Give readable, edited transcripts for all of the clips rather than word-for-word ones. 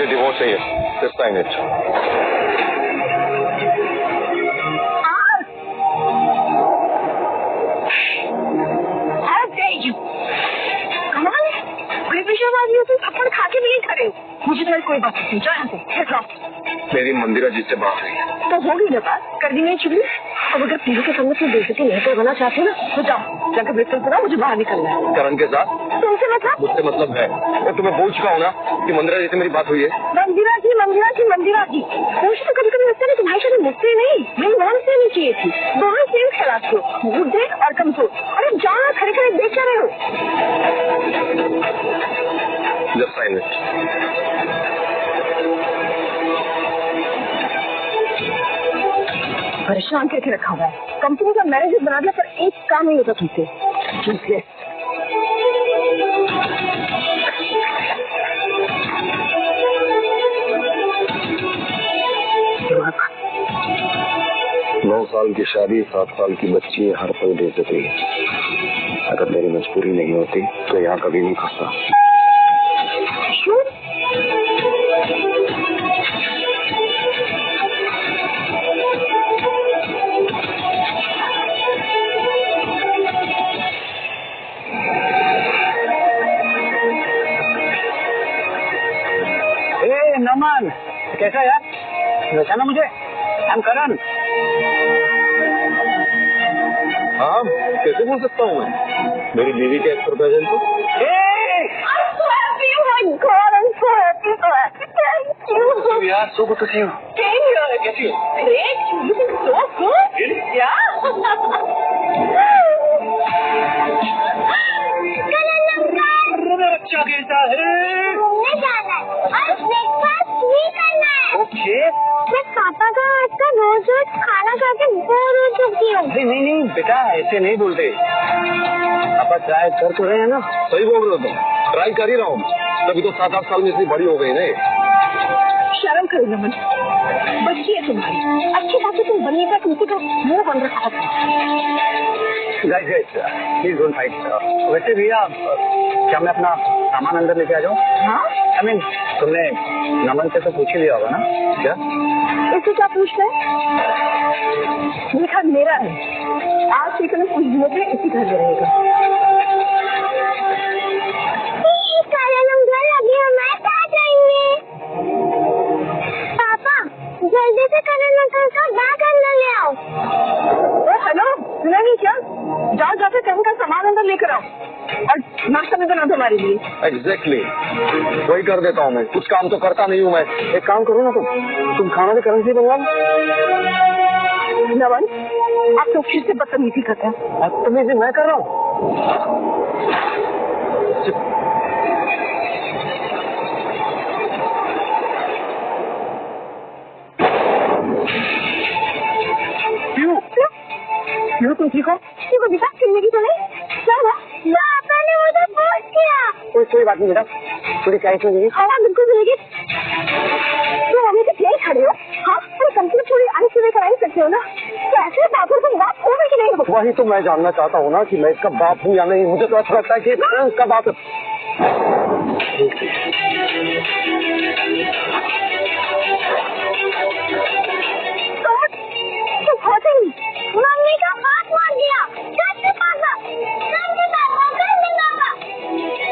मुझे डिवोर्स चाहिए। Just sign it. थप्पड़ खा के नहीं खड़े, मुझे तो कोई बात नहीं। यहाँ से मेरी मंदिरा जी से बात हुई तो होगी ना बात, कर दी नहीं चुगली। अब अगर पीढ़ी के सामने से बेइज्जती नहीं करवाना चाहते हो ना तो जाओ, जाकर ब्रेकफास्ट करो, मुझे बाहर निकलना है। करण के साथ? तुमसे मतलब? मुझसे मतलब है, और तुम्हें बोल चुका हूँ ना कि मंदिरा जी से मेरी बात हुई है। मंदिरा जी, मंदिरा जी, मंदिरा जी, मुझे तो कभी कभी लगता है कि भाई शायद मुझसे नहीं, मेरी नाम से नहीं चाहिए थी। दोनों सेम खराब हो, बुढ़े और कमजोर। अरे जाओ, खड़े खड़े देख क्या रहे हो? Just sign it. परेशान करके रखा हुआ है। कंपनी का मैनेजर बना दिया, पर एक काम नहीं होता तुमसे। नौ साल की शादी, 7 साल की बच्ची, हर पल बेइज्जती। अगर मेरी मजबूरी नहीं होती तो यहाँ कभी नहीं फंसता। नमन, कैसा यार? पहचाना मुझे? हम करण। हाँ, कैसे बोल सकता हूँ मैं? मेरी बीवी के एक्स प्रेजेंट हो। यार so good to see you. कैसी हो? Great, you look so good. Really? Yeah. बच्चा कैसा है? घूमने जाना है और ब्रेकफास्ट भी करना है। ओके। मैं पापा का हाथ का रोज रोज खाना खा के बोर हो चुकी हूँ। नहीं नहीं बेटा, ऐसे नहीं बोलते। पापा ट्राई कर तो रहे हैं ना। सही बोल रहे हो तुम, ट्राई कर ही रहा हूँ। तभी तो 7-8 साल में इतनी बड़ी हो गई ना। शर्म करो नमन, बच्ची है तुम्हारी, अच्छी बात है तुम बनिएगा, तुमसे तो मुंह बन रखा है। Guys please don't fight. वैसे भैया क्या मैं अपना सामान अंदर लेके आ जाऊँ? हाँ? I mean, तुमने नमन से तो पूछ ही लिया होगा ना? क्या? इससे क्या पूछना है? ये घर मेरा है, आज से कल कुछ दिनों के इसी घर में रहेगा। अभी हमारे साथ आएंगे। पापा जल्दी से करण अंकल का बैग अंदर ले आओ। हेलो, सुना नहीं क्या? जाओ जाकर कहीं का सामान अंदर लेकर आओ और नाश्ता भी बना दो हमारे लिए। एग्जैक्टली, वही कर देता हूँ मैं। कुछ काम तो करता नहीं हूँ मैं। एक काम करो ना तुम खाना भी करण से बनवा। नमन, आप तो फिर से बदतमीजी करते हैं। बदतमीजी मैं कर रहा हूँ? क्यों तुम ठीक हो? क्यों बेटा, जिंदगी तो नहीं? क्या हुआ? पापा ने मुझे पूछ किया। कोई बात नहीं बेटा, थोड़ी चाय तो देगी। हाँ बिल्कुल मिलेगी। तुम अभी तक यही खड़े हो? हाँ, तुम कंपनी थोड़ी आने से करा ही सकते हो ना? तो ऐसे बातों तुम बात हो कि नहीं हो? वही तो मैं जानना चाहता हूँ ना कि मैं इसका बाप हूँ या नहीं। मुझे तो अच्छा लगता है कि मैं उसका बाप। मम्मी का हाथ मार दिया।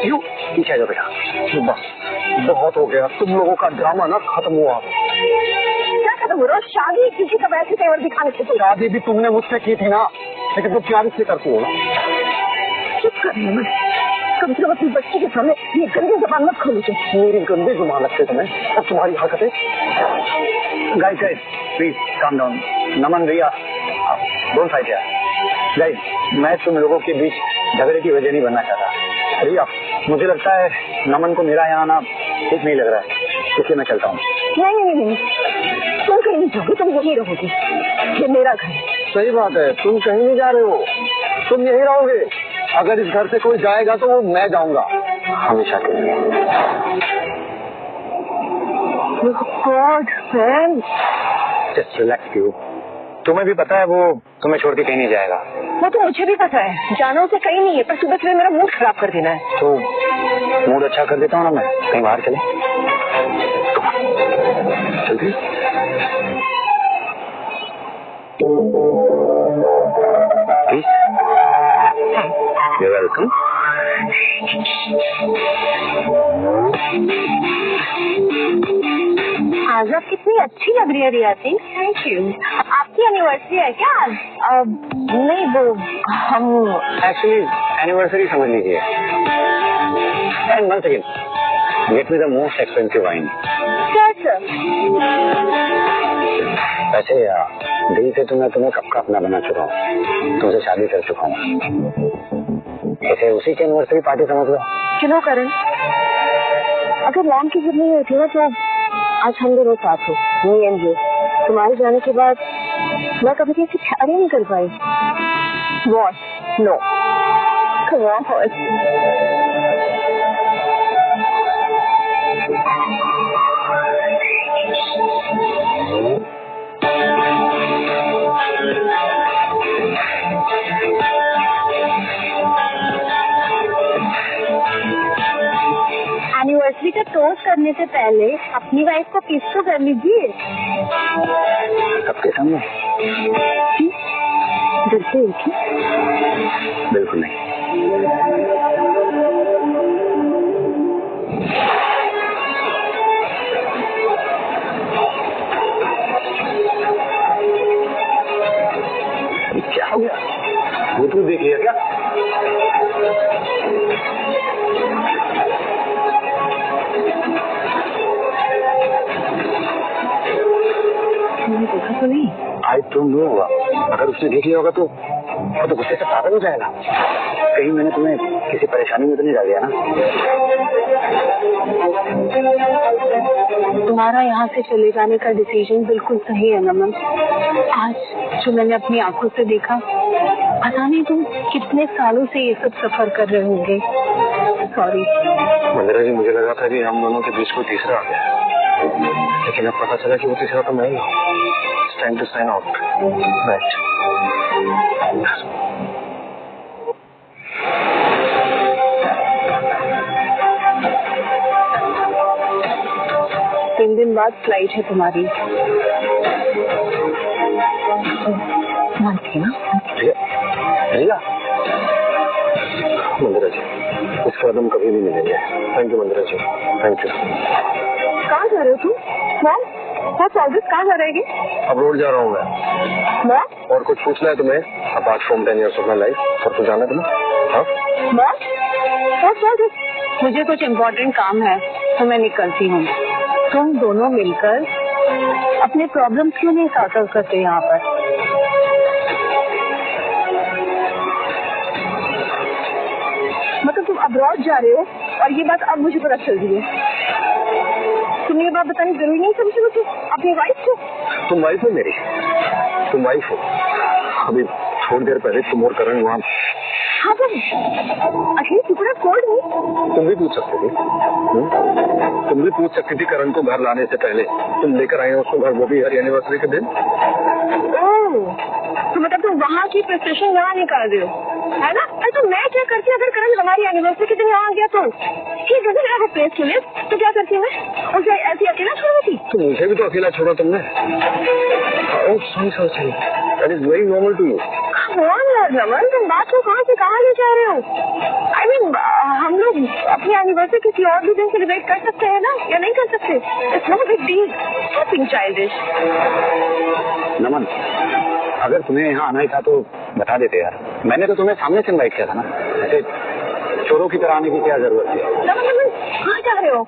क्यों? पीछे आ जाओ बेटा। बस बहुत हो गया, तुम लोगों का ड्रामा ना खत्म हुआ। क्या खत्म हो रहा? शादी किसी का वैसे तेवर दिखाने से? शादी भी तुमने मुझसे की थी ना, लेकिन तुम प्यार से करती हो ना। चुप कर मैं कम से कम अपनी बच्ची के सामने ये गंदी जबान मत खोलो। मेरी गंदी जुबान लगते तुम्हें और तुम्हारी हरकतें। Guys please calm down. Naman भैया डोंट फाइट यार। गाइस मैं तुम लोगों के बीच झगड़े की वजह नहीं बनना चाहता। भैया मुझे लगता है नमन को मेरा यहाँ आना ठीक नहीं लग रहा है, इसलिए मैं चलता हूँ। नहीं, तुम कहीं नहीं जाओगे, तुम यहीं रहोगी। ये मेरा घर है। सही बात है, तुम कहीं नहीं जा रहे हो, तुम यहीं रहोगे। अगर इस घर से कोई जाएगा तो वो मैं जाऊंगा हमेशा के लिए। Just relax you. तुम्हें भी पता है वो तुम्हें छोड़ के कहीं नहीं जाएगा। वो तो मुझे भी पता है, जाना उसे कहीं नहीं है, पर सुबह सुबह मेरा मूड खराब कर देना है। तो मूड अच्छा कर देता हूँ ना मैं, कहीं बाहर चले। चलती प्लीज। You're welcome. आज आप कितनी अच्छी लग रही है रिया सिंह। Thank you. आपकी एनिवर्सरी है क्या आज? नहीं वो हम एक्चुअली एनिवर्सरी समझ लीजिए। And one second, get me the most expensive wine. क्या सर? वैसे दिल से तो मैं तुम्हें कब का अपना बना चुका हूँ, तुमसे शादी कर चुका हूँ। ऐसे उसी की एनिवर्सरी पार्टी समझ लो। चलो करण, अगर लॉन्ग की जरूरत नहीं होती ना तो आज हम दोनों साथ हो, मी एंड यू। तुम्हारे जाने के बाद मैं कभी किसी शादी नहीं कर पाई। What? No. Come on, first. Anniversary का टोस्ट करने से पहले अपनी वाइफ को किस तो कर लीजिए। सबके सामने? डरते हो क्या? बिल्कुल नहीं। क्या हो गया? वो तुम देख लिया क्या? मैंने देखा तो नहीं। आई डोंट नो, अगर उसने देख लिया होगा तो वो तो गुस्से से पागल हो जाएगा। कहीं मैंने तुम्हें किसी परेशानी में तो नहीं डाल दिया ना? तुम्हारा यहाँ से चले जाने का डिसीजन बिल्कुल सही है नमन। आज जो मैंने अपनी आंखों से देखा, पता नहीं तुम कितने सालों से ये सब सफर कर रहे होंगे। सॉरी मंदिरा जी, मुझे लगा था कि हम दोनों के बीच कोई तीसरा आ गया, लेकिन अब पता चला कि वो तीसरा तो मैं ही हूँ। It's time to sign out. Right. 3 दिन बाद फ्लाइट है तुम्हारी। मानती ना? रिया, मंदिरा जी, इसके बाद हम कभी भी मिलेंगे। Thank you Mandira ji, thank you. कहाँ जा रहे हो तुम? मैं चौबीस कहाँ जा रहेगी? अब रोड जा रहा हूँ मैं। और कुछ पूछना है तुम्हें? Apart from 10 years of my life, और कुछ जाना तुम्हें? हाँ? मुझे कुछ इम्पोर्टेंट काम है तो मैं निकलती हूँ। तुम दोनों मिलकर अपने प्रॉब्लम क्यों नहीं सॉर्ट आउट करते यहाँ पर? मतलब तुम अब्रॉड जा रहे हो और ये बात अब मुझे पता चल रही है। तुम ये बात बतानी जरूरी नहीं समझे मुझे अपनी वाइफ को? तुम वाइफ हो मेरी, तुम वाइफ हो। अभी थोड़ी देर पहले तुम और करण वहाँ। हाँ अखिल टुकड़ा कोल्ड नहीं। तुम भी पूछ सकती थी, तुम भी पूछ सकती थी करण को घर लाने से पहले। तुम लेकर आए हो उसको घर, वो भी हर एनिवर्सरी के दिन। तो मतलब तुम वहाँ की प्रिपरेशन यहाँ निकाल रहे हो, है ना? अरे तो मैं क्या करती अगर करण हमारी एनिवर्सरी के दिन यहाँ आ गया तो? ठीक है, वो प्लेस के लिए तो क्या करती मैं? उसे ऐसी अकेला छोड़ देती? तो मुझे भी तो अकेला छोड़ा तुमने। Sorry, that is very normal to you. Naman, तुम बात को कहाँ से कहाँ ले जा रहे हो? आई मीन हम लोग अपनी एनिवर्सरी किसी और भी दिन सेलिब्रेट कर सकते हैं ना, या नहीं कर सकते? It's not a big deal. Nothing childish. Naman, अगर तुम्हें यहाँ आना ही था तो बता देते यार। मैंने तो तुम्हें सामने से इनवाइट किया था ना, ऐसे चोरों की तरह आने की क्या जरूरत है? नमन, कहाँ जा रहे हो?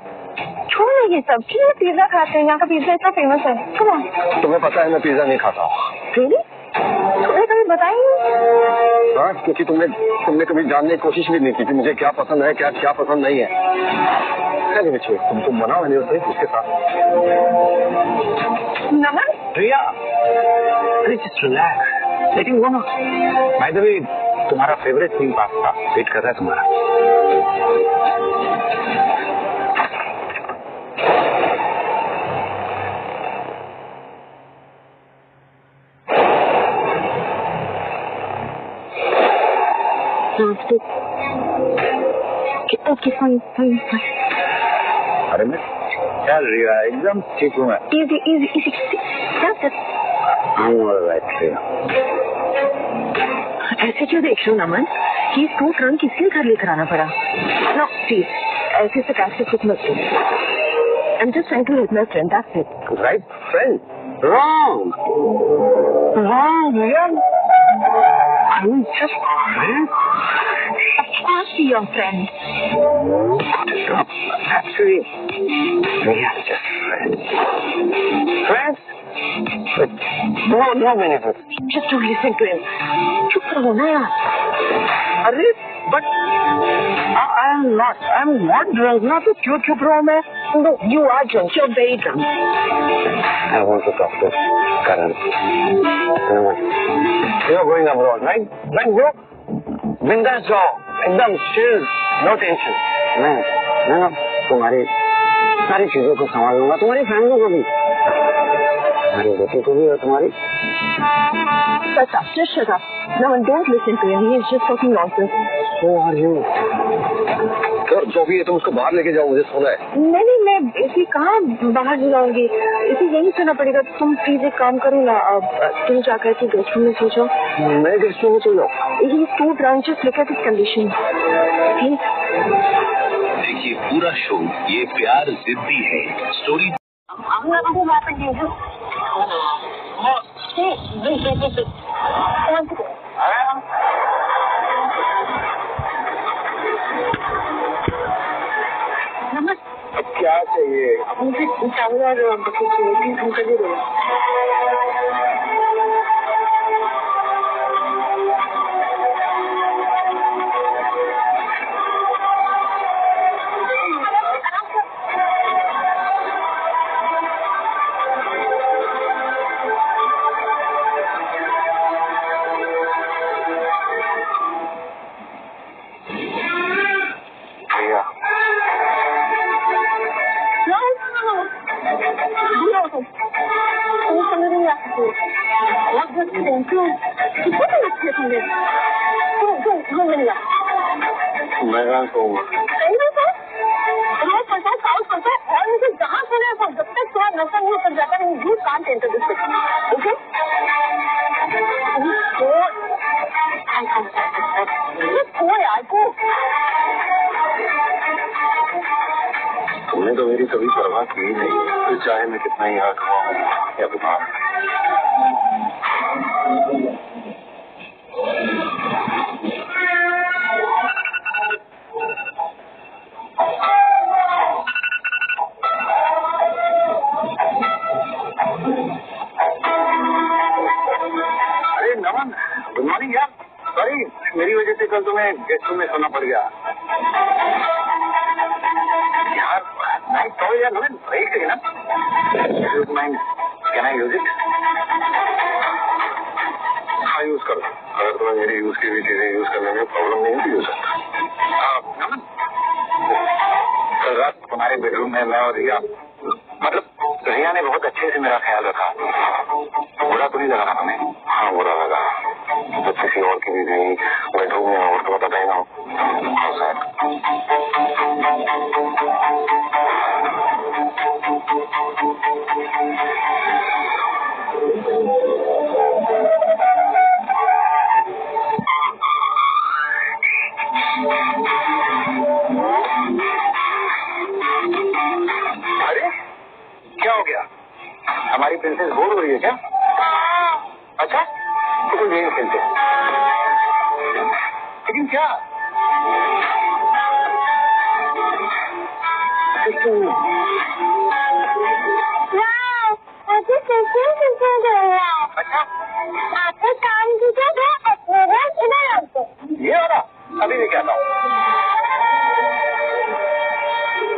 छोड़ो ये सब, क्यों पिज्जा खाते हैं? यहाँ का पिज्जा इतना फेमस है। Come on. तुम्हें पता है मैं पिज्जा नहीं खाता हूँ। रियली? तुम्हें कभी बताएंगे? हाँ, क्योंकि तुमने कभी जानने की कोशिश भी नहीं की कि मुझे क्या पसंद है, क्या पसंद नहीं है। तुम मनाओ एनिवर्सरी उसके साथ। नमन, रिया, जस्ट रिलैक्स, लेकिन वो ना, बाय द वे तुम्हारा फेवरेट थीम पास्ता वेट कर रहा है तुम्हारा। कितना अरे मैं क्या रिया, एकदम ठीक हूँ मैं। इजी इजी इजी क्या कर ऐसे क्यों देख रहे हो नमन? ये फ्रूट रंग किसके घर लेकर आना पड़ा? नो प्लीज, ऐसे से कैसे कुछ मत करो। I'm just trying to help my friend, that's it. Right, friend? Wrong. Wrong, Riya. I'm just a friend. Of course she's your friend. What is wrong? Actually, we are just friends. Friends? But no benefits. Just don't listen to him. चुप रहो ना यार. अरे, but I'm not drunk ना, तो क्यों चुप रहा हूँ मैं? No, you are drunk. You're very drunk. I want to talk to Karan. You're going abroad, right? Then go. बिंदास जाओ, एकदम chill, no tension. मैं ना तुम्हारी सारी चीजों को संभालूंगा, तुम्हारी फैमिली को भी, तुम्हारी बेटी को भी और तुम्हारी। Shut up, just shut up. No, don't listen to him. He is just talking nonsense. Who are you? जो भी है तुम उसको बाहर लेके जाओ, मुझे सोना है। नहीं, मैं इसी कहाँ बाहर जाऊंगी? इसे यही सुना पड़ेगा। तुम प्लीज एक काम करो ना, तुम जाकर के गेस्ट रूम में सो जाओ। मैं गेस्ट रूम में सो जाऊँ? He is too drunk. Just look at his condition. Please. देखिए पूरा शो ये प्यार जिद्दी है story. I'm not going to happen to you. क्या चाहिए? मुझे चावल और बकेट चाहिए, प्लीज हम कर दो। मैं कहाँ सोऊंगा? और मुझे जहाँ सुना है जब तक तुम्हारा नशा नहीं उतर जाता है, you can't enter this picture. Okay? को यार को तुमने तो मेरी कभी परवाह की नहीं, तो चाहे मैं कितना ही आँख हुआ या बीमार। अरे नमन, गुड मॉर्निंग यार। सॉरी, मेरी वजह से कल तुम्हें गेस्ट रूम में सोना पड़ गया यार। नाइट तो यार नमन, ब्रेक है ना? Mind, can I use it? हाँ यूज करो, अगर तुम्हें मेरी यूज की भी चीजें यूज करने में प्रॉब्लम नहीं है तो यूज करता। नमन, कल रात तुम्हारे बेडरूम में मैं और रिया, मतलब रिया ने बहुत अच्छे से मेरा ख्याल रखा। बुरा तो नहीं लगा तुम्हें? हाँ बुरा लगा, तो किसी और की भी नहीं बेडरूम में और तो पता ही ना हो। अरे क्या हो गया? हमारी प्रिंसेस बोर हो रही है क्या? अच्छा तो कोई गेम खेलते हैं, लेकिन क्या? अच्छा आपको काम की इधर ये वाला अभी भी कहता हूँ।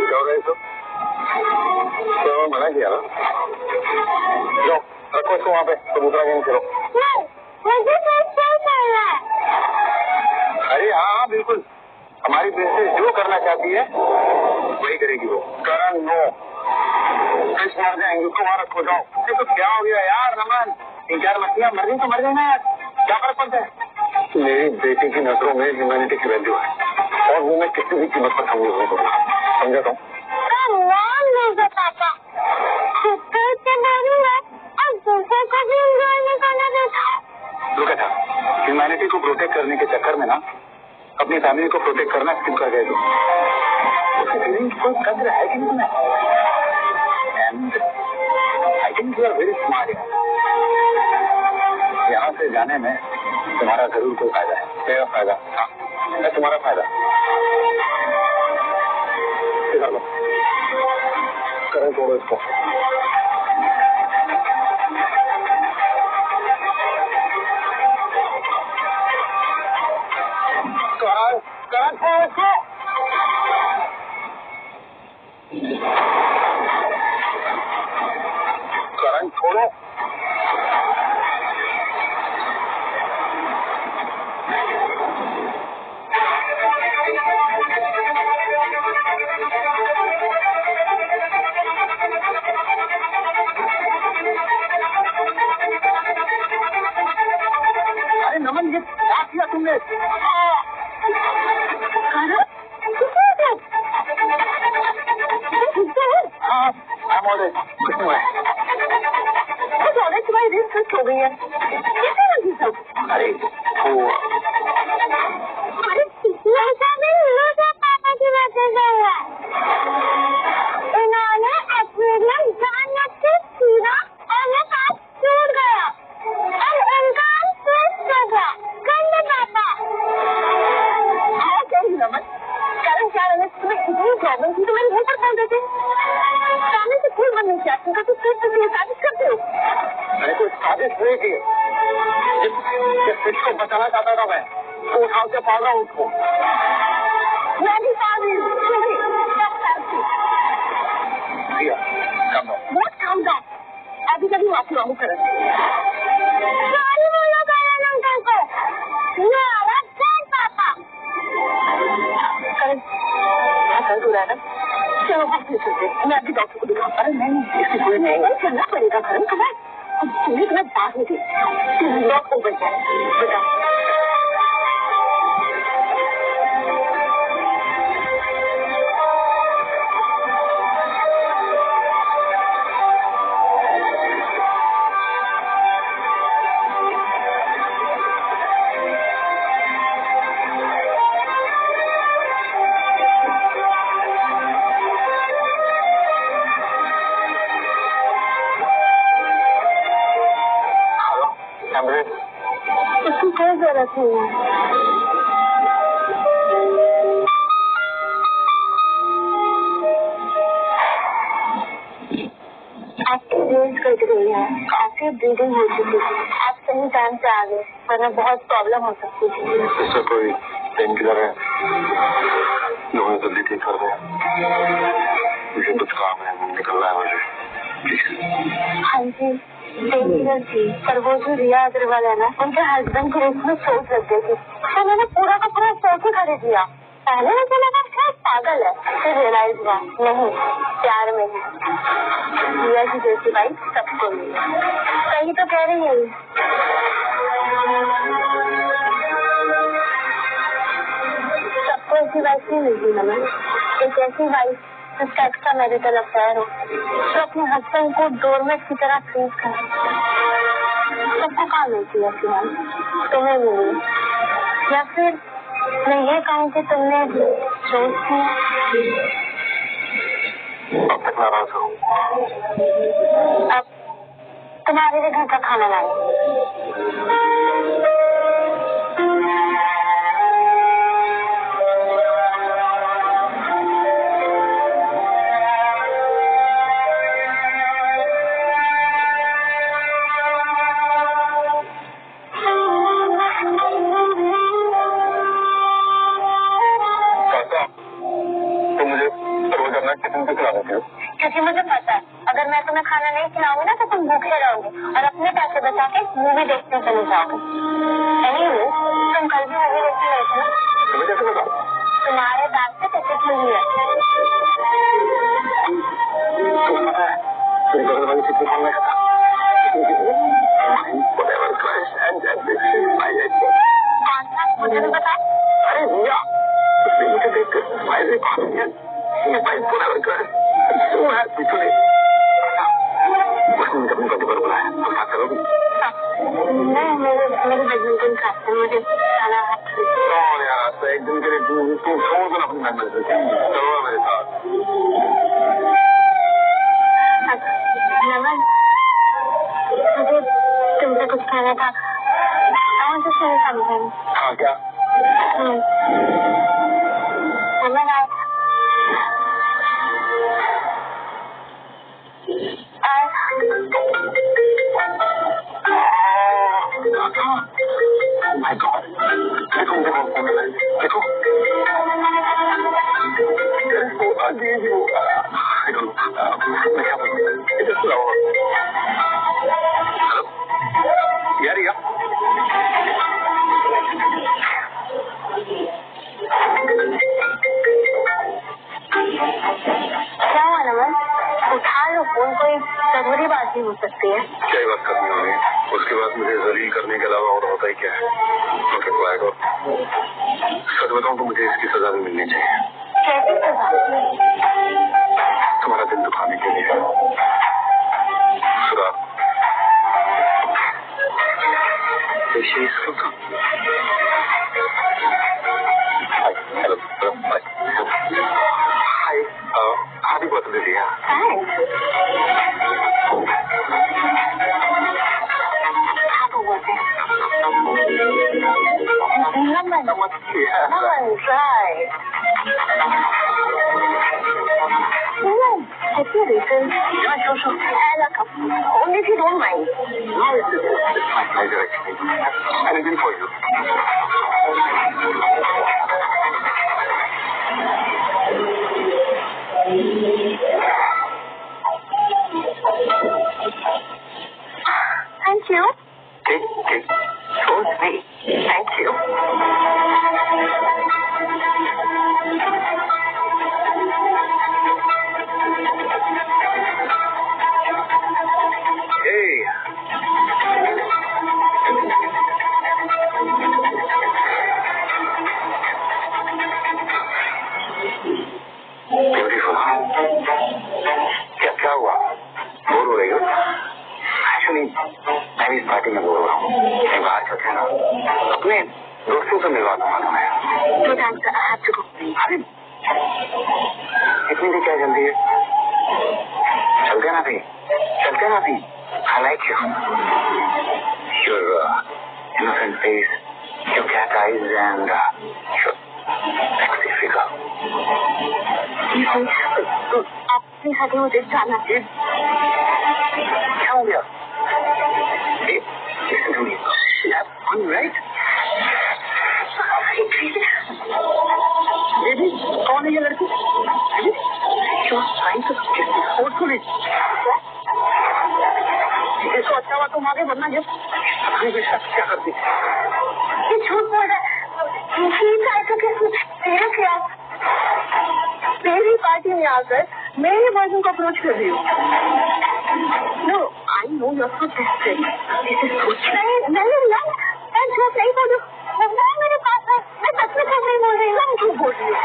क्या हो गया तो मना किया ना? लो रखो इसको वहाँ पे, तो दूसरा गेम खेलो। मुझे अरे हाँ बिल्कुल, हमारी प्रिंसेस जो करना चाहती है वही करेगी वो। करण नो, फिश मार जाएंगे उसको, वहाँ रखो जाओ। तो क्या हो गया यार नमन, 3-4 मछलियाँ मर गई तो मर गई ना यार, क्या फर्क पड़ता है? मेरी बेटी की नजरों में ह्यूमैनिटी की वैल्यू है और वो मैं किसी भी कीमत पर समझ नहीं दूंगा, समझा तुम? पापा दूसरे को भी एंजॉय नहीं करने देता। रुका था, ह्यूमैनिटी को प्रोटेक्ट करने के चक्कर में ना अपनी फैमिली को प्रोटेक्ट करना स्किप कर गए तुम। उसकी फीलिंग कोई कदर है कि नहीं तुम्हें? I think you are very smart. यहाँ से जाने में तुम्हारा जरूर कोई फायदा है। मेरा फायदा? हाँ, है तुम्हारा फायदा। करें छोड़ो इसको। करंट छोड़ो। अरे नमन, ये क्या किया तुमने? हाँ, कुछ नहीं हुआ है। तुम्हारी रेस खर्च हो गई है। कैसे लगी सब? अरे वो पापा की बातें कर रहा है। इन्होंने एक्वेरियम जान से छीना और वो कांच टूट गया और इनका ट्विस्ट हो गया। गंदे पापा। नमन, कारण क्या है? तुम्हें इतनी प्रॉब्लम थी तो मेरे मुंह पर बोल देते। सामने से फूल बनने चाहते हो तो फिर तुम ये साजिश करते हो। मैंने कोई साजिश नहीं की। जिस फिश को बचाना चाहता था मैं, तो उठा के पागा उसको। मैं भी पागल हूँ। बहुत काम था। अभी कभी माफी मांगू करण। सॉरी बोलो करण अंकल को। पापा। करण, दर्द हो रहा है ना? चलो हम फिर चलते। मैं अभी डॉक्टर को दिखाऊँ। अरे नहीं, इसकी कोई नहीं चलना पड़ेगा करण। तुम्हें तुम्हें बात नहीं थी। लॉक हो गई है बेटा। इसकी कोई जरूरत नहीं है। आपकी रेंज कट गई है, आपकी ब्लीडिंग हो चुकी है। आप सही टाइम से आ गए, वरना बहुत प्रॉब्लम हो सकती थी। इससे कोई पेन किलर है जो हमें जल्दी ठीक कर दे? मुझे कुछ काम है, निकलना है मुझे। हाँ जी, डेंजर थी, पर वो जो रिया अग्रवाल है ना, उनके हस्बैंड को इसमें चोट लग गई थी, तो मैंने पूरा का पूरा स्टॉक ही खरीद लिया। पहले मुझे लगा शायद पागल है, फिर रियलाइज हुआ नहीं, प्यार में है। रिया की जैसी बाइक सबको मिली। सही तो कह रही है। सबको ऐसी बाइक नहीं मिलती ना मैम। एक ऐसी बाइक जिसका एक्स्ट्रा मैरिटल अफेयर हो, जो अपने हस्बैंड को डोरमेट की तरह ट्रीट करे। सबको कहाँ मिलती है फिलहाल? तुम्हें मिली, या फिर मैं ये कहूँ कि तुमने सोच की। अब तक नाराज हूँ। अब तुम्हारे लिए घर का खाना लाए। क्योंकि मुझे पता है अगर मैं तुम्हें खाना नहीं खिलाऊंगी ना तो तुम भूखे रहोगे और अपने पैसे बचा के मूवी देखने चले जाओगे। Anyway, तुम कल भी मूवी देखने गए थे ना? तुम्हें कैसे पता? तुम्हारे बैग से टिकट मिली है। कौन सा? मुझे भी बता। अरे भैया, उसने मुझे देखकर स्माइल कौन है? ये भाई पूरा कर, तू है पिछले। उसने मुझे अपनी गति पर बुलाया। मैं चलो मेरे साथ। नमन, मुझे तुमसे कुछ कहना था। समझे? हाँ क्या? नमन माय गॉड, देखो देखो हेलो यार, क्या हुआ नमन? उठा लो फोन, कोई जरूरी बात भी हो सकती है। क्या बात करनी होगी? उसके बाद मुझे जलील करने के अलावा और होता ही क्या है? सच बताऊं तो मुझे इसकी सजा भी मिलनी चाहिए। कैसी सजा? तुम्हारा दिल दुखाने के लिए। सुधा, हेलो, हाय, हैप्पी बर्थडे दिया। Naman, try. Happy return. Yeah, sure. Only if you don't mind. No, it's my pleasure actually. Anything for you. Thank you. Take. So sweet. Thank you. Hey. Beautiful. क्या हुआ? Bore हो रही हो? Actually, मैं भी इस party में bore हो रहा हूँ। बाहर चलते हैं ना, अपने दोस्तों से मिलवा दूंगा तुम्हें। No thanks, I have to go. अरे इतनी भी क्या जल्दी है? चलते ना भी। I like you. Your innocent face, your cat eyes and your sexy figure. आप अपने साथ मुझे जाना है। क्या हो गया? Hey, listen to me. You have fun, right? Baby, कौन है ये लड़की? You're trying to kiss me forcefully. इसको अच्छा हुआ तुम आगे बढ़ना जब क्या करती? ये झूठ बोल रहा है। मेरी पार्टी में आकर मेरे बॉयफ्रेंड को अप्रोच कर रही हूँ। No, I know you are so desperate. मैं झूठ नहीं बोल रही हूँ। वो मेरे पास है, मैं सच में झूठ नहीं बोल रही हूँ। मैं झूठ बोल रही हूँ।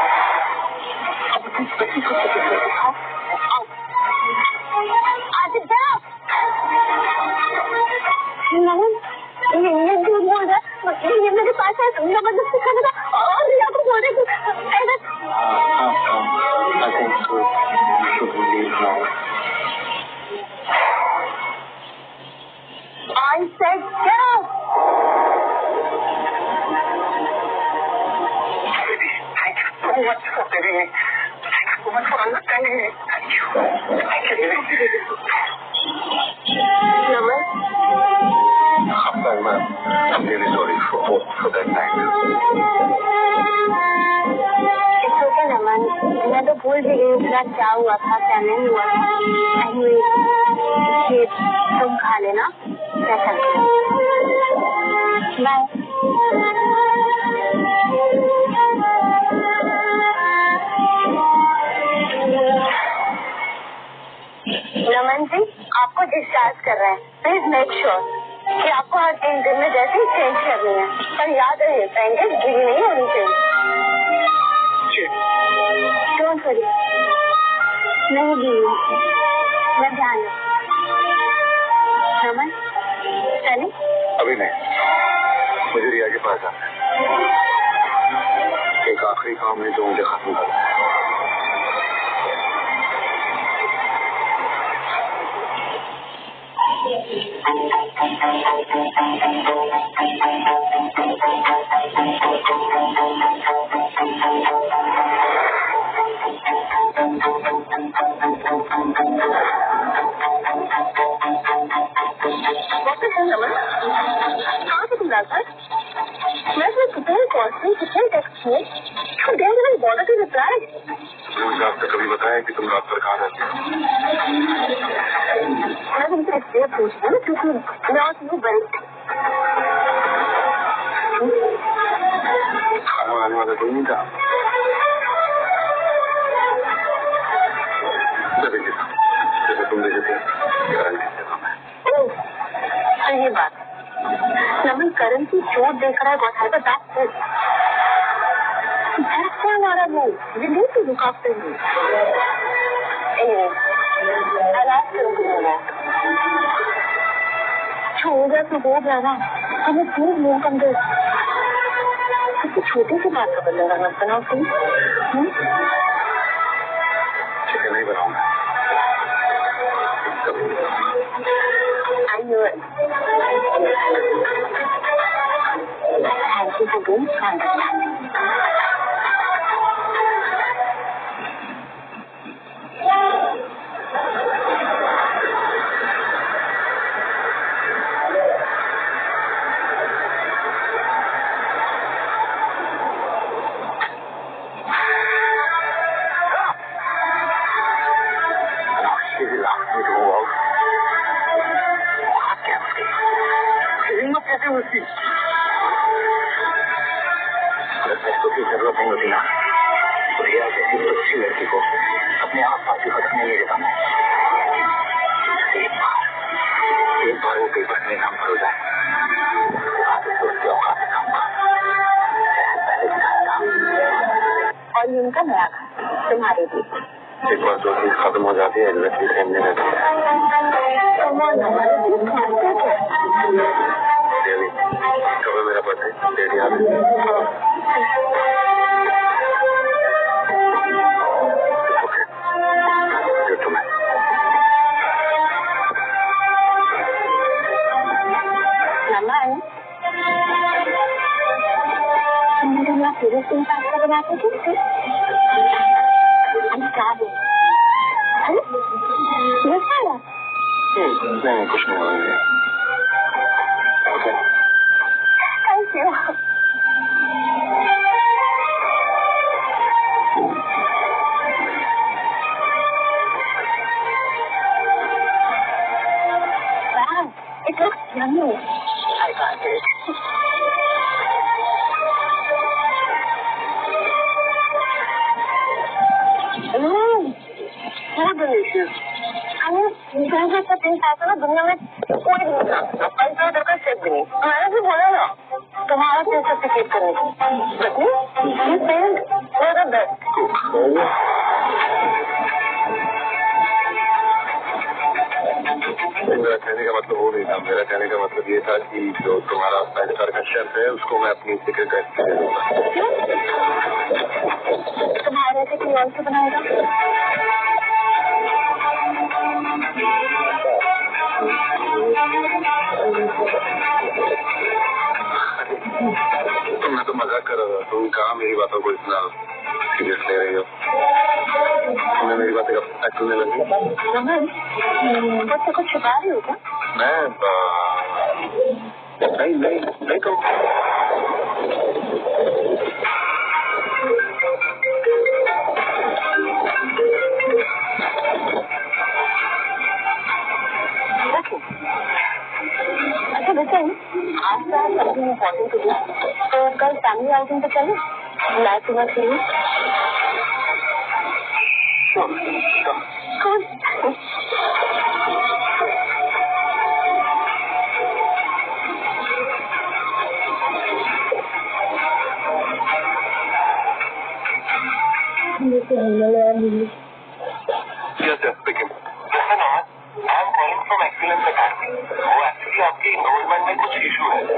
आज जाओ। नहीं, ये झूठ बोल रहा है। ये मेरे पास है, जबरदस्ती कर रहा और रिया को बोल रहे I think so. You should leave now. I said go. Thank you so much for saving me. Thank you so much for understanding me. Thank you. Naman? I'm really sorry for that night. It's okay, Naman. मैं तो भूल भी गई उसका क्या हुआ था, क्या नहीं हुआ था। Anyway, ये तुम खा लेना, क्या करते हैं? Bye. नमन जी, आपको डिस्चार्ज कर रहे हैं। प्लीज मेक श्योर कि आपको हर 3 दिन में जैसे ही चेंज करनी है, पर याद रहे पेंडेंट गिरी नहीं होनी चाहिए। डोंट वरी, नहीं गिरी, मैं ध्यान रखूं। नमन, चले? अभी नहीं, मुझे रिया के पास आना है। एक आखिरी आखिरी काम है जो मुझे खत्म करना है। कहाँ से तुम लाकर? मैं तुम्हें कितने कॉल कितने टेक्स्ट किए, तुम देर में बॉर्डर की रिप्लाई। मुझे आपने कभी बताया कि तुम रात पर कहाँ रहती हो? मैं तुमसे इसलिए पूछ रही हूँ क्योंकि मैं और तुम बड़ी खाना बनाने वाला कोई नहीं था। जैसे तुम देखे थे ये बात नमन करण की चोट देख रहा है बहुत है, बता क्या मारा वो दिल्ली से रुकावते हुए छोड़ तो हो गया ना, हमें खूब मुंह कम दे किसी छोटी सी बात का बदला मत बनाओ तुम। चिकन नहीं बनाऊंगा। I knew it. Thank you for being so understanding. उसकी पैसों की जरूरत नहीं होती ना, रिया जैसी अच्छी लड़की को अपने आप पास खत्म नहीं देता। एक बार वो कई बार मेरे नाम पर हो जाए तो उसके औकात से काम पहले दिखाया था। और ये उनका नया घर तुम्हारे लिए। एक बार जो चीज खत्म हो जाती है एग्जैक्टली सेम नहीं रहती है। कब है मेरा बर्थडे? डेट याद है? ओके, गिफ्ट तुम्हें। नमन, तुम सीरियसली पास्ता बनाते थे? हम क्या दें? नहीं, कुछ नहीं होगा। Thank you. Wow, it looks yummy. I got it. So delicious. दुनिया में कोई नहीं था, पैसा उधर का शेफ भी नहीं। मैंने भी बोला ना तुम्हारा सर्टिफिकेट करने मेरा कहने का मतलब वो नहीं था। मेरा कहने का मतलब ये था कि जो तुम्हारा पैसा का शेफ है उसको मैं अपनी सीक्रेट रेसिपी दे दूंगा। तुम्हारे ऐसे कोई और से बनाएगा? मैं तो मजाक कर रहा था, तुम कहाँ मेरी बातों को इतना सीरियस ले रही हो? तुम्हें मेरी बातें कब तक सुनने लगी? मुझसे कुछ छुपा रही हो क्या? मैं नहीं तो अच्छा वैसे आज का सबसे इम्पोर्टेंट तो कल फैमिली आउटिंग पे चले? मैं तुम्हें फ्री आपकी इन्वॉल्वमेंट में कुछ इशू है, हमें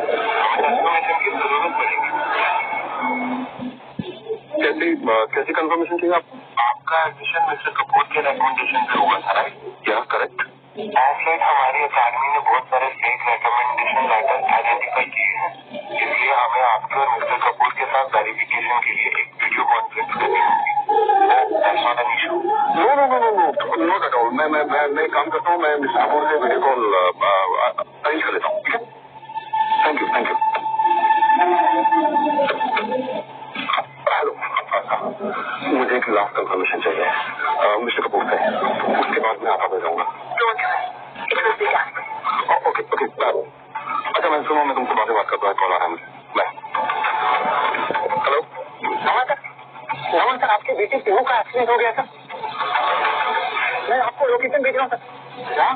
कस्टमाइजेशन की जरूरत पड़ेगी। कैसे? कंफर्मेशन चाहिए आपका एडमिशन मिस्टर कपूर के रिकमेंडेशन पे हुआ था, राइट? या करेक्ट? ऑफलाइन हमारी अकेडमी ने बहुत सारे फेक रिकमेंडेशन लेटर आइडेंटिफाई किए हैं, इसलिए हमें आपके और मिस्टर कपूर के साथ वेरिफिकेशन के लिए एक वीडियो कॉन्फ्रेंस करनी होगी। No at all. मैं काम करता हूँ, मैं मिस्टर कपूर से वीडियो कॉल अरेंज कर लेता हूँ, ठीक है? Thank you, thank you. Hello, मुझे एक लास्ट कंफर्मेशन चाहिए मिस्टर कपूर से, उसके बाद मैं आपको भेजाऊंगा। Okay okay. अच्छा मैं सुनो, मैं तुमसे बाद में बात करता हूँ, कॉल आ रहा है मुझे। बाय। हेलो नमन सर, आपके बेटी पीहू का एक्सीडेंट हो गया था। मैं आपको लोकेशन भेज रहा हूँ सर। क्या?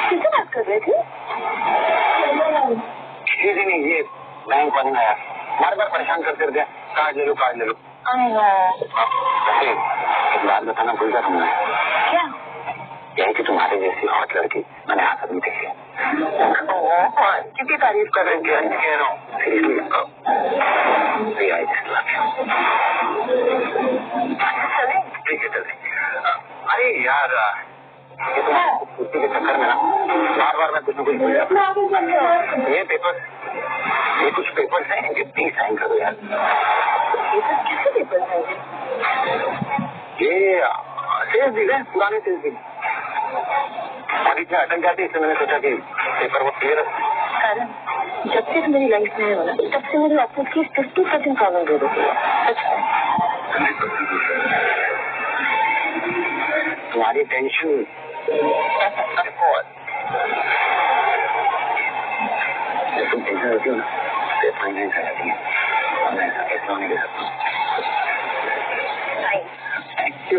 किससे बात कर रहे थे? किसी नहीं, ये बैंक वाले आया, बार बार परेशान करते रहते, कार्ड ले लो कार्ड ले लो। एक बात बताना भूल गया तुमने। क्या? यही कि तुम्हारे जैसी हॉट लड़की मैंने हाथ में देखी। कितनी तारीफ कर रहे थे, कह रहा हूँ सीरियसली। ठीक है चलते। अरे यार ये तो कुर्सी के चक्कर में ना बार बार मैं कुछ न कुछ भूल जाता हूँ। ये कुछ पेपर्स हैं, इनके प्लीज साइन कर दो यार। किसके पेपर है? ये सेल्स डील है, पुराने सेल्स डील। और इतने अटक जाते, इसलिए मैंने सोचा कि पेपर वो क्लियर है। कारण जब से मेरी लाइफ में है ना, तब से मेरी ऑफिस की 50% प्रॉब्लम दे देती है। तुम्हारी टेंशन जब तुम टेंशन होती हो ना, तो फाइनेंस आ जाती है, और मैं ऐसा कैसे होने दे सकता हूँ। Thank you.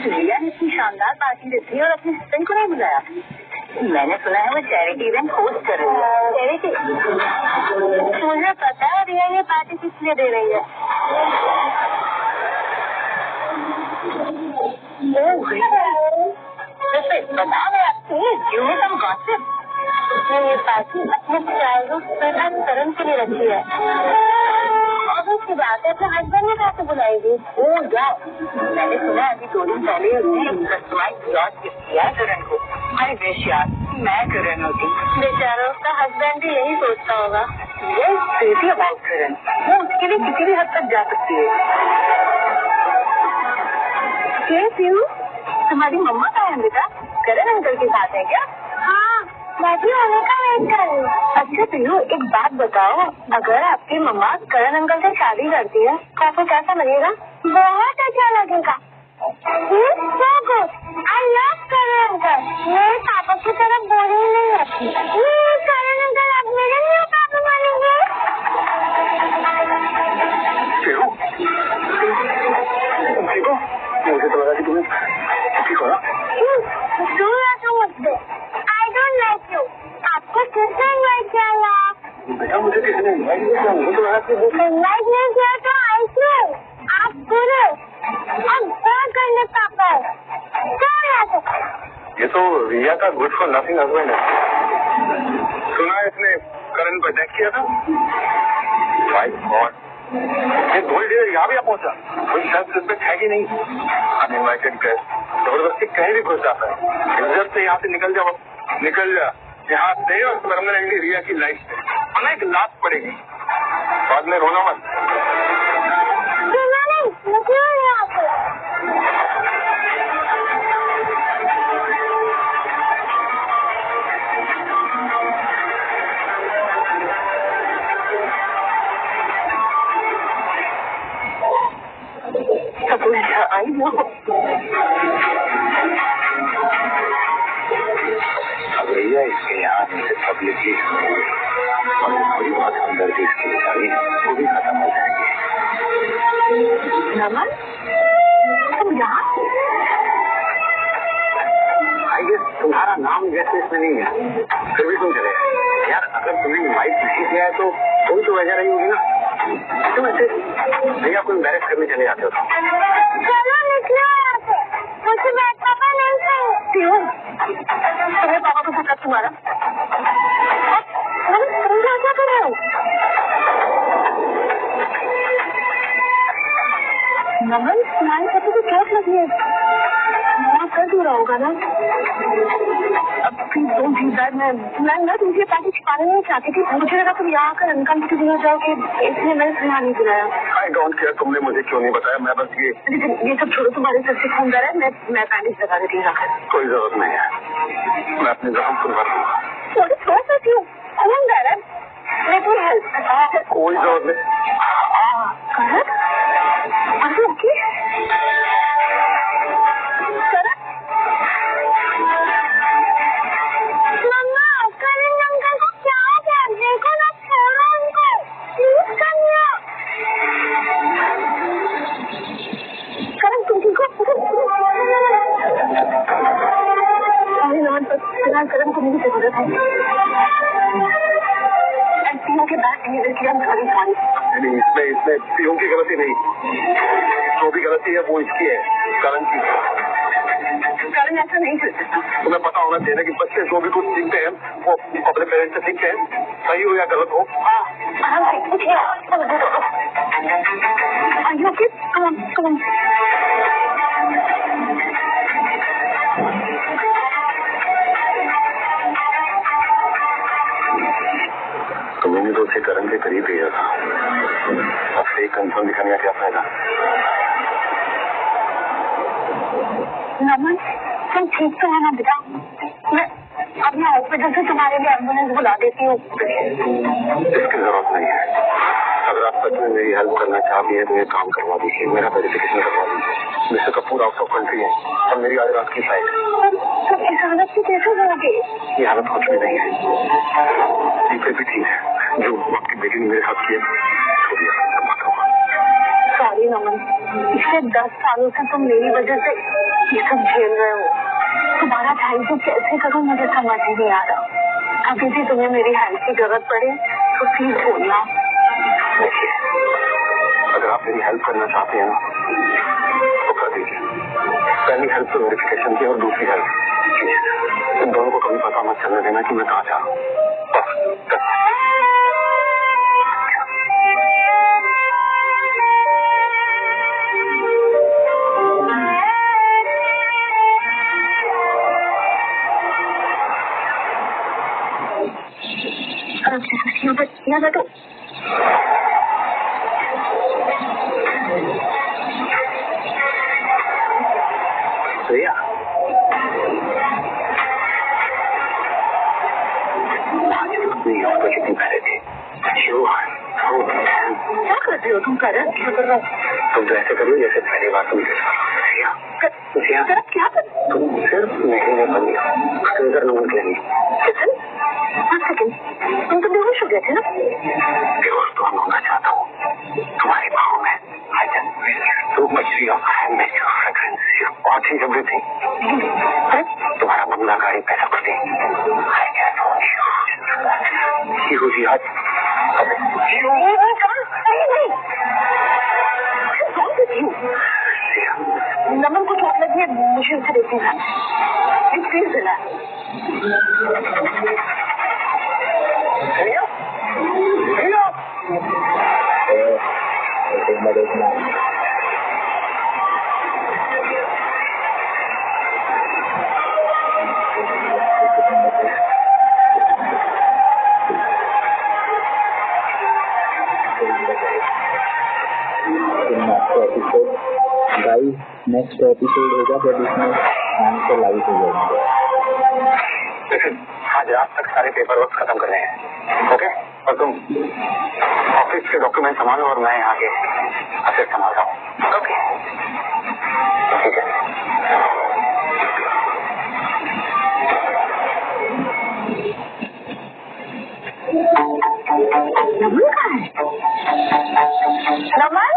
रिया ने इतनी शानदार पार्टी देती है और अपने हस्बैंड को नहीं बुलाया। मैंने सुना है वो चैरिटी इवेंट होस्ट कर रही है। चैरिटी? मुझे पता है रिया ये पार्टी किस लिए दे रही है। बताओ यार please, give me some gossip. ये पार्टी अपने चाइल्डहुड फ्रेंड करण के लिए रखी है। की बात है, अपने हस्बैंड ने कैसे बुलाएगी? ओह जाओ, मैंने सुना अभी 2 दिन पहले उसने कस्टमाइज्ड क्लॉथ गिफ्ट किया है करण को। आई विश यार मैं करण होती। बेचारा उसका हस्बैंड भी यही सोचता होगा। ये क्रेजी अबाउट करण, वो उसके लिए किसी भी हद तक जा सकती है। पीहू, तुम्हारी मम्मा कहाँ है बेटा? करण अंकल के साथ है क्या? हाँ, मैं भी होने का वेट कर रही हूँ। अच्छा पीहू, एक बात बताओ, अगर आपकी मम्मा करण अंकल से शादी करती है तो आपको कैसा लगेगा? बहुत अच्छा लगेगा। So good. I love Karan uncle. मेरे पापा की तरफ बोरिंग नहीं होती। करण अंकल आप मेरे लिए पापा मानेंगे? देखो, मुझे तो लगा कि तुम्हें ठीक हो ना। मुझसे I don't like you. आपको किसने इनवाइट किया? बेटा मुझे किसी ने इनवाइट नहीं किया, मुझे तो लगा कि इनवाइट नहीं किया तो आइए आप पूरे अब क्या करने पापा ये तो रिया का गुड फॉर नथिंग हस्बैंड है। सुना इसने करण पर अटैक किया था। भाई गॉड, ये गोल्ड डियर यहाँ भी आ पहुंचा। कोई सेल्फ रिस्पेक्ट है कि नहीं? अनइनवाइटेड गेस्ट जबरदस्ती कहीं भी घुस जाता है। इज्जत से यहाँ से निकल जाओ, निकल जा यहाँ से, और परमानेंटली रिया की लाइफ से हमें एक लात पड़ेगी। बाद में रोना मत। I know. अब भैया इसके यहाँ से पब्लिकली और थोड़ी बहुत हमदर्दी इसकी सारी वो भी खत्म हो जाएगी। नमन, तुम यहाँ? आई गेस तुम्हारा नाम गेस्ट लिस्ट में नहीं है, फिर भी तुम चले गए। यार अगर तुम्हें इनवाइट नहीं किया है तो कोई तो वजह रही होगी ना। तुम ऐसे भैया को एम्बैरेस करने चले जाते हो। चलो निकलो यहाँ से, मुझे मैं पापा नहीं क्यों तुम्हें पापा को धक्का तुम्हारा तुम क्या कर रहे हो? नमन तुम्हारे पति को चोट लगी है कर दूर होगा ना। अब प्लीज डोंट डू दैट। मैं तुमसे पैसे छिपाना नहीं चाहती थी। मुझे लगा तुम यहाँ आकर अनकंफर्टेबल हो जाओगे इसलिए मैंने तुम्हें नहीं बुलाया। आई डोंट केयर तुमने मुझे क्यों नहीं बताया। मैं बस ये सब छोड़ो तुम्हारे सर से खून जा रहा है। मैं बैंडेज लगा देती हूँ। कोई जरूरत नहीं है मैं अपने जख्म खुलवा दूंगा। थोड़ा सा क्यों खून जा रहा है लेट मी हेल्प। कोई जरूरत नहीं। ओके कदम करने की जरूरत है। के बैक इसमें पीओ की गलती नहीं। जो भी गलती है वो इसकी है करण की। करण ऐसा नहीं कर सकता। तुम्हें पता होना चाहिए कि बच्चे जो भी कुछ सीखते हैं वो अपने पेरेंट्स से सीखते हैं सही हो या गलत हो। तुमने तो उसे करण के करीब गया था। अब फेक कंफर्म दिखाने का क्या फायदा। नमन तुम ठीक तो है ना बेटा। मैं अपने हॉस्पिटल से तुम्हारे लिए एम्बुलेंस बुला देती हूँ। इसकी जरूरत नहीं है। अगर आप सच में मेरी हेल्प करना चाहती है तो ये काम करवा दीजिए। मेरा वेरिफिकेशन करवा दीजिए। Mister Kapoor out of country है और मेरी आज रात की फ्लाइट है। तो इस हालत से कैसे होगी? ये हालत कुछ भी नहीं है। ये भी ठीक है जो आपकी बेटी ने मेरे साथ किया छोड़िए। सॉरी नमन पिछले 10 सालों से तुम मेरी वजह से ये सब झेल रहे हो। तुम्हारा थैंक यू कैसे करूँ मुझे समझ नहीं आ रहा। अभी भी तुम्हें मेरी हेल्प की जरूरत पड़े तो प्लीज बोलना। देखिए अगर आप मेरी हेल्प करना चाहते हैं ना तो कर दीजिए। पहली हेल्प तो वेरिफिकेशन की और दूसरी हेल्प इन दोनों को कभी पता मत चलने देना कि मैं कहाँ जा रहा हूँ। यहाँ तो श्रेया कितनी पहले थे। क्या कर रहे हो तुम? करण क्या कर रहा हो? तुम तो ऐसे करो जैसे पहली बार तुम क्या कर तुम सिर्फ महीने बनी इधर नमन के लिए। तुम तो बेहोश हो गए थे ना? बेहोश तो मैं होना चाहता हूँ। तुम्हारी बाहों में तुम्हारा बंगला गाड़ी पैसा खुदी। नमन को चोट लगी है मुझे उसे देखना प्लीज दिला। नेक्स्ट एपिसोड होगा जब इसमें आंसर लाइव हो जाएंगे। आज रात तक सारे पेपर वर्क खत्म कर रहे हैं। ओके और तुम ऑफिस के डॉक्यूमेंट संभालो और मैं यहाँ के असेट संभाल रहा हूँ। ओके ठीक है। नमन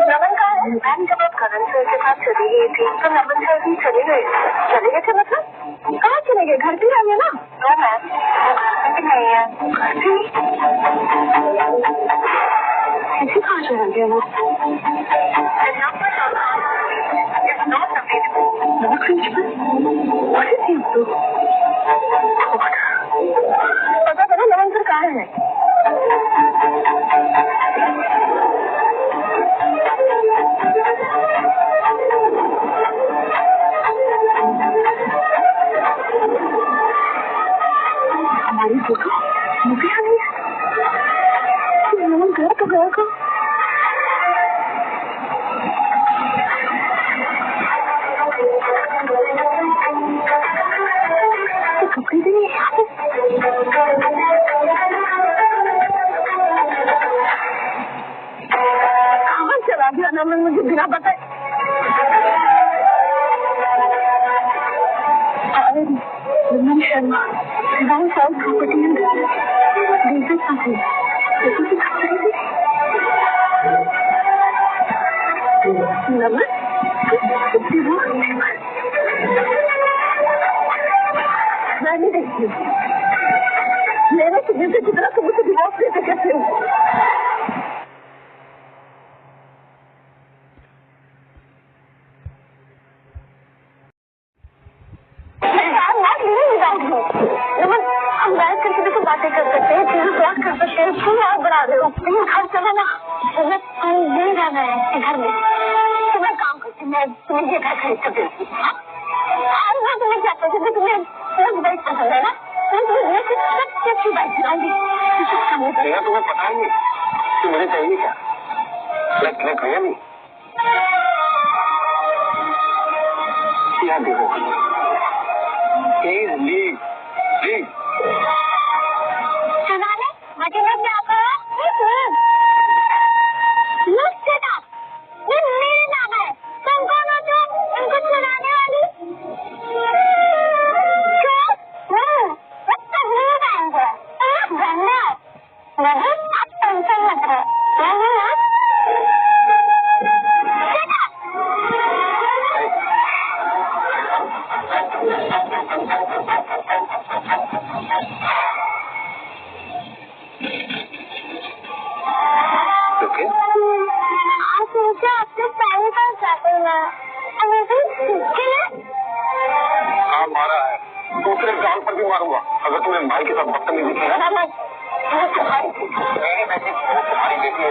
नमन का मैम जब आप करण सर के साथ चली गई थी तो नमन सर भी चले गए थे मतलब कहाँ चले जाएंगे, घर पे आएंगे ना? नहीं है, ऐसे कहाँ चला गया वो? पता करो नमन सर कहाँ है? हमारी फोटो मुझे आ गई है। नमन गया तो गया को कपड़े भी नहीं कहाँ चला गया नमन मुझे बिना बताए? नमन शर्मा गाँव साउथ प्रॉपर्टी में बिजनेस पार्टी नमन मैं नहीं देखती हूँ मेरे सुनने से कितना तुम उसे डिवोर्स लेते कैसे हो? नमन हम बैठ करके देखो बातें कर सकते हैं, बात कर सकते हैं, क्यों आप बढ़ा रहे हो? घर चलो ना, तुम्हें नहीं जाना है घर में, तुम्हें काम करती मैं तुम्हें ये घर खरीद कर देती हूँ। तुम्हें क्या कहते थे, तुम्हें बाइक पसंद है ना? सबसे अच्छी बाइक चलाऊंगी। तुम्हें पता नहीं कि मुझे चाहिए क्या? मैं भैया नहीं यहाँ देखो प्लीज लीव लीव सुनाने मजे में क्या करो? ये मेरे नाम है, तुम कौन हो? तुम इनको सुनाने वाली? आप टेंशन मत लो। हाँ मारा है, दूसरे गांव पर भी मारूंगा अगर तुम्हें भाई के साथ बदतमीजी की है। तुम्हारी बेटी है,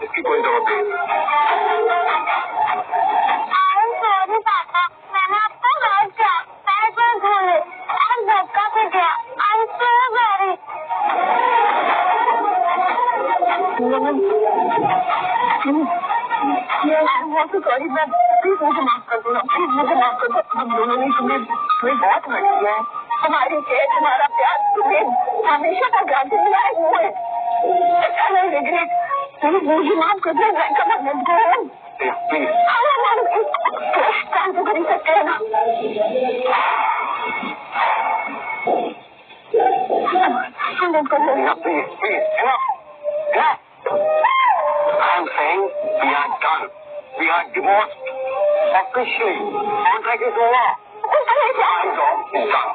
इसकी कोई जरूरत नहीं। सॉरी मैं प्लीज मुझे माफ कर दो, प्लीज मुझे माफ कर दो। हम दोनों ने तुम्हें बहुत हर्ट किया है। हमारी केयर, तुम्हारा प्यार तुम्हें हमेशा का गांधी मिला है वो है। रिग्रेट, प्लीज मुझे माफ कर दो। मैं कभी मत करो प्लीज। काम तो कर ही सकते हैं ना। Please, please, enough. I'm saying we are done. We are divorced. Officially. Contract is over. My job is done.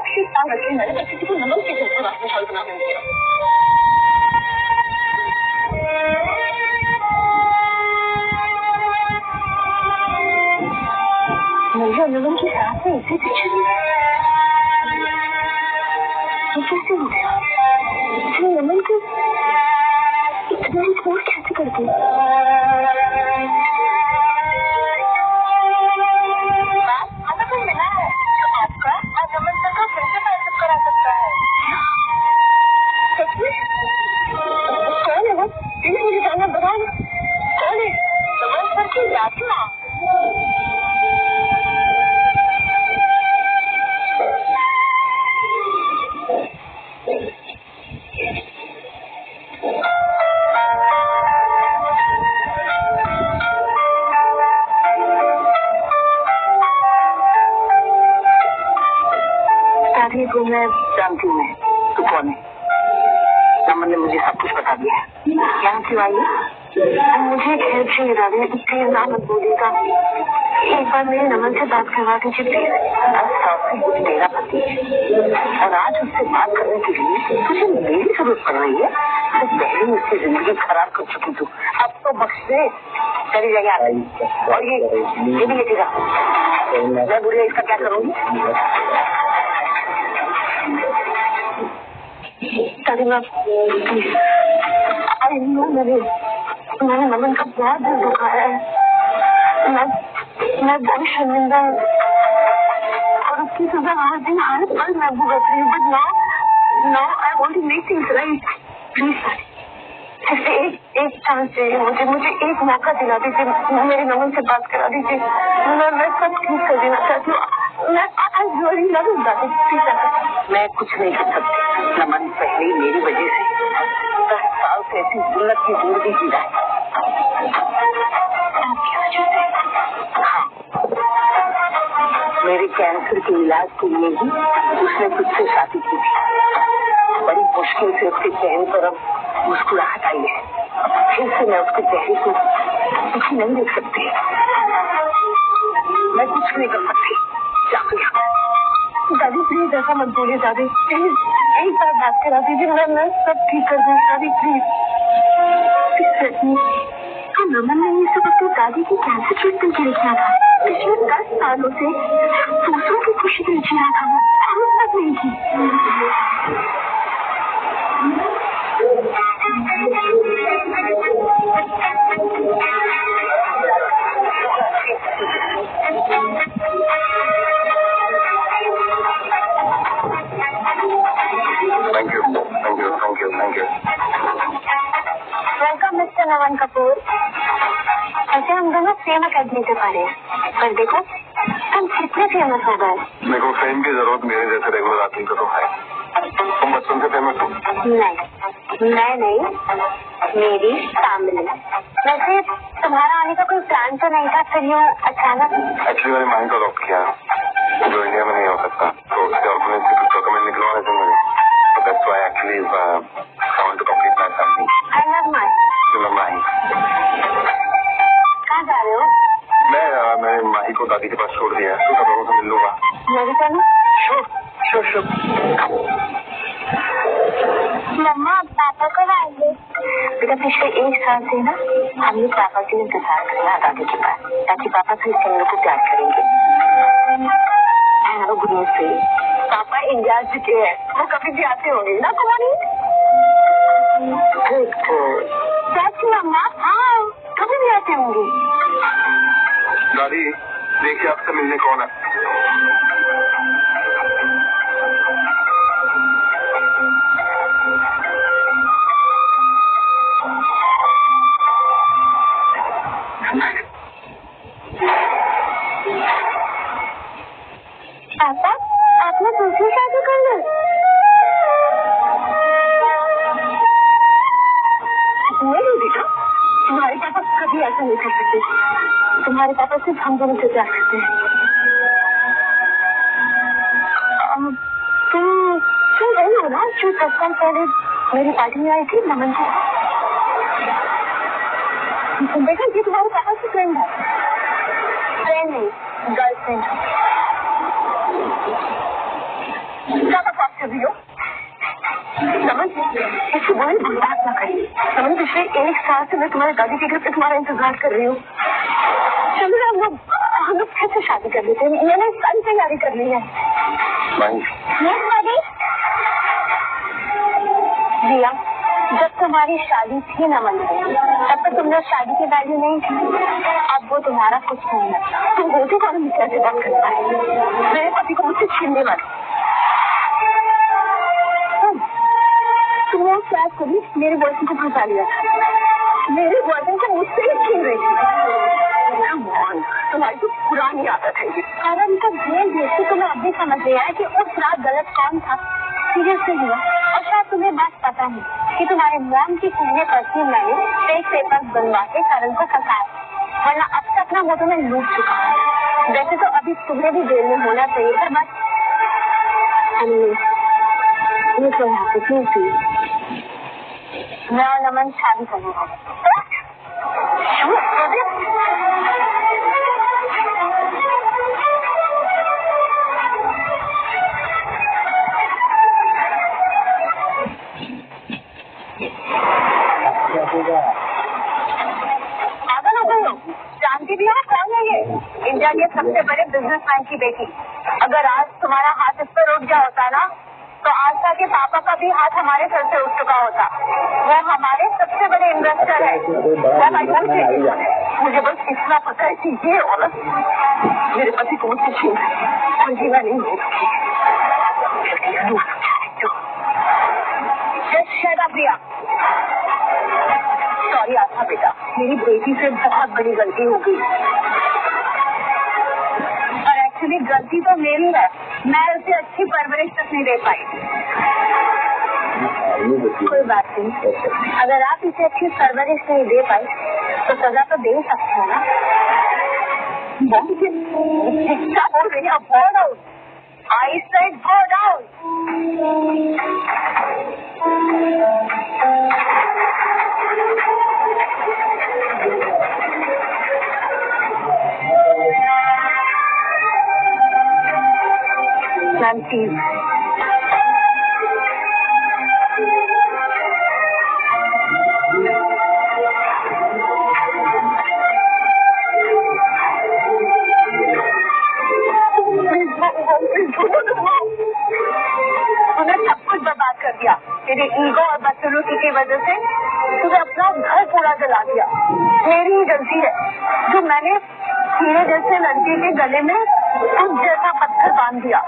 एक साल रखे मैंने बस किसी को नमन के घर को रास्ते छाल बना दिया। मुझे नमन के साथ में इसे पीछे कैसे हो गया? नमन को इतना इग्नोर कैसे कर दी? को मैं जानती हूँ, तू कौन है? नमन ने मुझे सब कुछ बता दिया। यहाँ क्यों आई है? मुझे खेल से इरादे इसलिए ना मत बोलेगा। एक बार मेरे नमन से बात करवा दीजिए प्लीज। मेरा पति है और आज उससे बात करने के लिए तुझे मेरी जरूरत पड़ रही है। तो पहले उसकी जिंदगी खराब कर चुकी तू, अब तो बख्श दे। चली जाएगी और ये भी लेटेगा। मैं बुढ़िया इसका क्या करूँगी? मैंने नमन का बहुत दिल दुखाया है। मैं बहुत शर्मिंदा हूँ और उसकी सजा हर दिन हर पल मैं भुगत रही हूँ। But now I want to make things right. Please सिर्फ एक चांस चाहिए मुझे एक मौका दिला दीजिए। मेरे नमन से बात करा दीजिए। मैं सब ठीक कर देना चाहती हूँ। मैं कुछ नहीं कर सकती। नमन पहले मेरी वजह से 10 साल से ऐसी जिल्लत की जिंदगी जी रहा है। हाँ, मेरे कैंसर के इलाज के लिए ही उसने तुझसे शादी की थी। बड़ी मुश्किल से उसके चेहरे पर अब मुस्कुराहट आई है। फिर से मैं उसके चेहरे को कुछ नहीं देख सकती। मैं कुछ नहीं कर सकती। दादी प्लीज ऐसा मत बोलिए। दादी प्लीज एक बार बात करा दीजिए। मैं सब ठीक कर दूँ। दादी प्लीज। नमन ने ये सब अपनी दादी की कैंसर ट्रीटमेंट के लिए किया था। पिछले 10 सालों से दूसरों की खुशी के लिए जी रहा था। वो हम तक नहीं की। Thank you. वेलकम मिस्टर नमन कपूर। ऐसे हम दोनों सेम अकेडमी से पढ़े, पर देखो तुम कितने फेमस हो गए। देखो फेम की जरूरत मेरे जैसे रेगुलर आदमी को तो है। तुम बचपन से फेमस हो? नहीं, मैं नहीं, मेरी फैमिली। वैसे तुम्हारा आने का कोई प्लान तो नहीं था, फिर यूँ अचानक? एक्चुअली मैंने माइंड को लॉक किया जो इंडिया में नहीं हो सकता, तो उसके ऑर्गेनाइज से कुछ डॉक्यूमेंट निकलवाने थे मुझे। That's why actually I want to complete my family. I love my. You love Mahi. कहाँ जा रहे हो? मैं माही को दादी के पास छोड़ दिया है, तो सब लोगों से मिल लूंगा। मैं भी चलूं? Sure. मम्मा पापा कब आएंगे? बेटा पिछले 1 साल से ना हम लोग पापा के इंतजार कर रहे हैं दादी के पास, ताकि पापा फिर से हम लोग को प्यार करेंगे। गुड न्यूज़ से पापा इंडिया चुके हैं, वो कभी भी आते होंगे ना कुमारी? चाची मम्मा हाँ कभी भी आते होंगे। दादी देखिए आपसे मिलने कौन है। पापा आपने दूसरी शादी कर ली? नहीं बेटा, तुम्हारे पापा कभी ऐसा नहीं कर सकते। तुम्हारे पापा सिर्फ हम दोनों से प्यार करते हैं। तुम वही हो ना जो 10 साल पहले मेरी पार्टी में आई थी नमन से? देखा ये तुम्हारे पापा की फ्रेंड है। फ्रेंड नहीं, गर्लफ्रेंड। तुम्हारी बर्बाद ना करिए। मैंने पिछले 1 साल से मैं तुम्हारे दादी के घर पे तुम्हारा इंतजार कर रही हूँ। चलो हम लोग फिर से शादी कर लेते हैं। मैंने सारी तैयारी कर ली है। रिया, जब तुम्हारी शादी थी ना मन तब तो तुमने शादी की वैल्यू नहीं थी। अब वो तुम्हारा कुछ नहीं लगता। तुम होती कौन मुझसे से बात करता है? मेरे पति को मुझसे छीनने वाली। तुमने क्या कभी मेरे बॉयफ्रेंड को फंसा लिया था। मेरे बॉयफ्रेंड को मुझसे ही छीन रही थी। तुम्हारी तो पुरानी आदत है। और उनका भेद देखते तुम्हें अब भी समझ गया है कि उस रात गलत कौन था। सीरियसली हुआ। और शायद तुम्हें बात पता है कि तुम्हारे मॉम की कहने पर ही मैंने फेक पेपर बनवा के करण को फंसाया, वरना अब तक ना वो तुम्हें लूट चुका है। वैसे तो अभी तुम्हें भी जेल में होना चाहिए था, बस मैं और नमन शादी करूँगा। पागल हो गई हो? जानती भी हो कौन है ये? इंडिया के सबसे बड़े बिजनेसमैन की बेटी। अगर आज तुम्हारा हाथ इस पर उठ गया होता ना, तो आस्था के पापा का भी हाथ हमारे सर से उठ चुका होता। वो हमारे सबसे बड़े इन्वेस्टर है। मुझे बस इतना पता है कि ये औरत मेरे पति को मुझसे छीन और जीवा नहीं हो सकती। प्रिया, सॉरी आस्था बेटा, मेरी बेटी से बहुत बड़ी गलती हो गई। और एक्चुअली गलती तो मेरी है, मैं उसे अच्छी परवरिश तक नहीं दे पाई। कोई बात नहीं, अगर आप इसे अच्छी परवरिश नहीं दे पाई तो सजा तो दे सकते हो ना। क्या बोल रही है? Go down. I said go down. Ma'am please. तूने सब कुछ बर्बाद कर दिया। तेरे ईगो और बदसलूकी की वजह से तूने अपना घर पूरा जला दिया। मेरी ही गलती है जो मैंने हीरे जैसे लड़के के गले में तुझ जैसा पत्थर बांध दिया।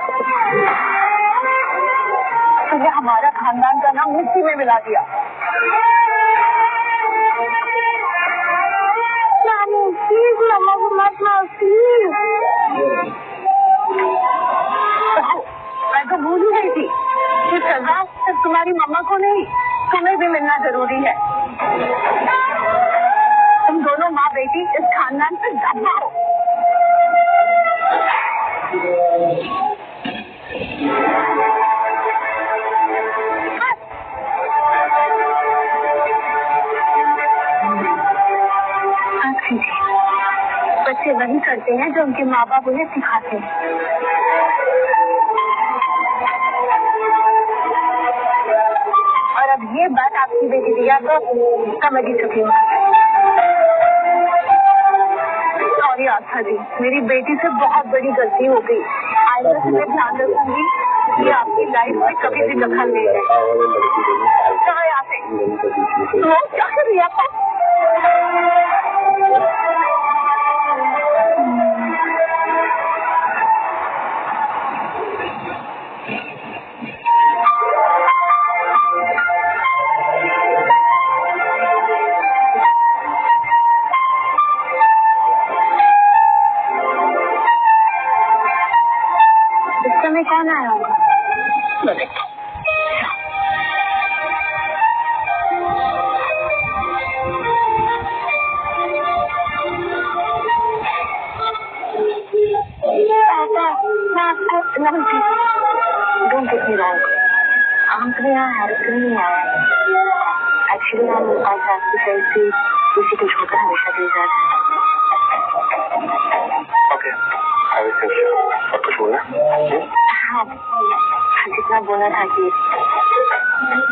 तूने हमारा खानदान का नाम मिट्टी में मिला दिया। प्लीज मम्मा को मत मार प्लीज। मैं तो भूल ही गई थी कि सजा सिर्फ तुम्हारी मम्मा को नहीं, तुम्हें भी मिलना जरूरी है। तुम दोनों माँ बेटी इस खानदान से दबा हो। बच्चे वही करते हैं जो उनके माँ बाप उन्हें सिखाते हैं। और अब ये बात आपकी बेटी दिया तो समझ ही चुकी हूँ। सॉरी आस्था जी, मेरी बेटी से बहुत बड़ी गलती हो गई। आइंदा से मैं ध्यान रखूंगी कि आपकी लाइफ में कभी भी दखल नहीं है। कहाँ यहाँ से? वो क्या कर रही है आपको? कौन आया होगा? Don't get me wrong. हम तो यहाँ हेल्प करने नहीं आए। एक्चुअली हम आज आपकी साइड से किसी को छोड़कर हमेशा के लिए जा रहे हैं। ओके, और कुछ बोलना? हाँ जितना बोला था कि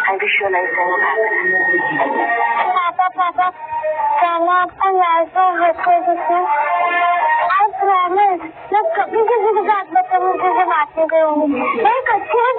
आई विश योर लाइफ पापा क्या मैं आपका लाइफ आई प्रॉमिस मैं कभी किसी के साथ बदतमीजी से बात नहीं करूंगी। मैं एक अच्छी और